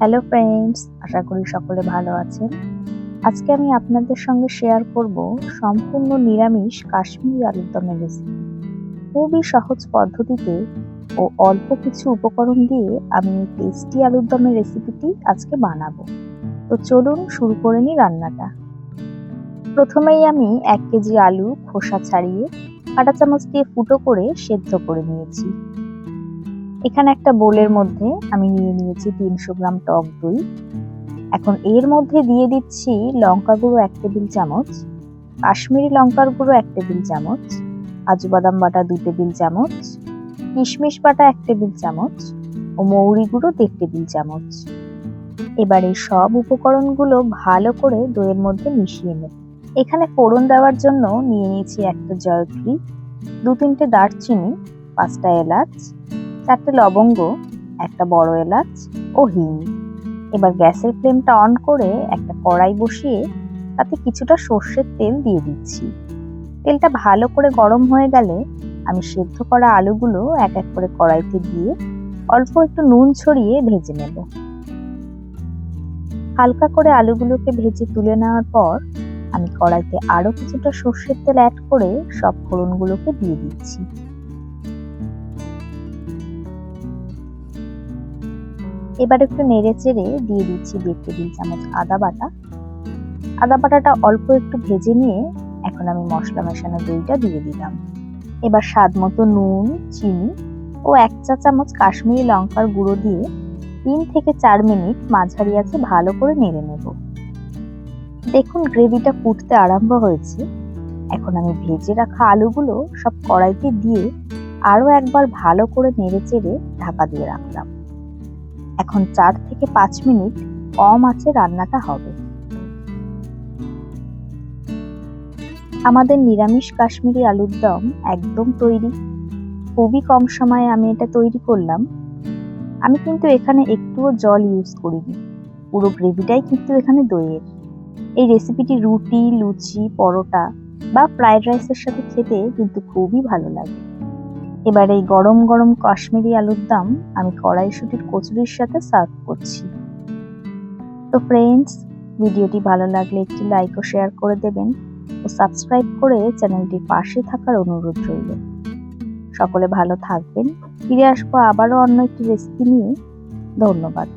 Hello friends, আশা করি সকলে ভালো আছেন। আজকে আমি আপনাদের সঙ্গে শেয়ার করব সম্পূর্ণ নিরামিষ কাশ্মীরি আলুর দমের রেসিপি। খুবই সহজ পদ্ধতিতে ও অল্প কিছু উপকরণ দিয়ে আমি এই টেস্টি আলুর দমের রেসিপিটি আজকে বানাবো। তো চলুন শুরু করে নিই রান্নাটা। প্রথমেই আমি 1 কেজি আলু খোসা ছাড়িয়ে কাঁটা চামচ দিয়ে ফুটো করে সেদ্ধ করে নিয়েছি। এখানে একটা বোলের মধ্যে আমি নিয়ে নিয়েছি 300 গ্রাম টক দই। এখন এর মধ্যে দিয়ে দিচ্ছি লঙ্কা গুঁড়ো 1 টেবিল চামচ, কাশ্মীরি লঙ্কার গুঁড়ো 1 টেবিল চামচ, কাজু বাদাম বাটা 2 টেবিল চামচ, কিশমিশ বাটা 1 টেবিল চামচ ও মৌরি গুঁড়ো 1.5 টেবিল চামচ। এবার এই সব উপকরণগুলো ভালো করে দইয়ের মধ্যে মিশিয়ে নেব। এখানে ফোড়ন দেওয়ার জন্য নিয়ে নিয়েছি একটা জয়ত্রী, 2-3টে দারচিনি, 5টা এলাচ, 4টে লবঙ্গ, একটা বড় এলাচ ও হিং। এবার গ্যাসের ফ্লেমটা অন করে একটা কড়াই বসিয়ে তাতে কিছুটা সর্ষের তেল দিয়ে দিচ্ছি। তেলটা ভালো করে গরম হয়ে গেলে আমি সেদ্ধ করা আলুগুলো এক এক করে কড়াইতে দিয়ে অল্প একটু নুন ছড়িয়ে ভেজে নেব। হালকা করে আলুগুলোকে ভেজে তুলে নেওয়ার পর আমি কড়াইতে আরো কিছুটা সর্ষের তেল অ্যাড করে সব ফোড়নগুলোকে দিয়ে দিচ্ছি। এবার একটু নেড়ে চেড়ে দিয়ে দিচ্ছি 1.5 টেবিল চামচ আদা বাটা। আদা বাটাটা অল্প একটু ভেজে নিয়ে এখন আমি মশলা মেশানো দইটা দিয়ে দিলাম। এবার স্বাদ মতো নুন, চিনি ও 1 চা চামচ কাশ্মীরি লঙ্কার গুঁড়ো দিয়ে 3 থেকে 4 মিনিট মাঝারি আঁচে ভালো করে নেড়ে নেব। দেখুন গ্রেভিটা ফুটতে আরম্ভ হয়েছে। এখন আমি ভেজে রাখা আলুগুলো সব কড়াইতে দিয়ে আরো একবার ভালো করে নেড়ে চেড়ে ঢাকা দিয়ে রাখলাম। এখন 4 থেকে 5 মিনিট কম আঁচে রান্নাটা হবে। আমাদের নিরামিষ কাশ্মীরি আলুর দম একদম তৈরি। খুবই কম সময়ে আমি এটা তৈরি করলাম। আমি কিন্তু এখানে একটুও জল ইউজ করিনি, পুরো গ্রেভিটাই কিন্তু এখানে দইয়ের। এই রেসিপিটি রুটি, লুচি, পরোটা বা ফ্রাইড রাইসের সাথে খেতে কিন্তু খুবই ভালো লাগে। এবার এই গরম গরম কাশ্মীরি আলুর দম আমি কড়াইশুঁটির কচুরির সাথে সার্ভ করছি। তো ফ্রেন্ডস, ভিডিওটি ভালো লাগলে একটি লাইক ও শেয়ার করে দেবেন ও সাবস্ক্রাইব করে চ্যানেলটির পাশে থাকার অনুরোধ রইল। সকলে ভালো থাকবেন। ফিরে আসবো আবারও অন্য একটি রেসিপি নিয়ে। ধন্যবাদ।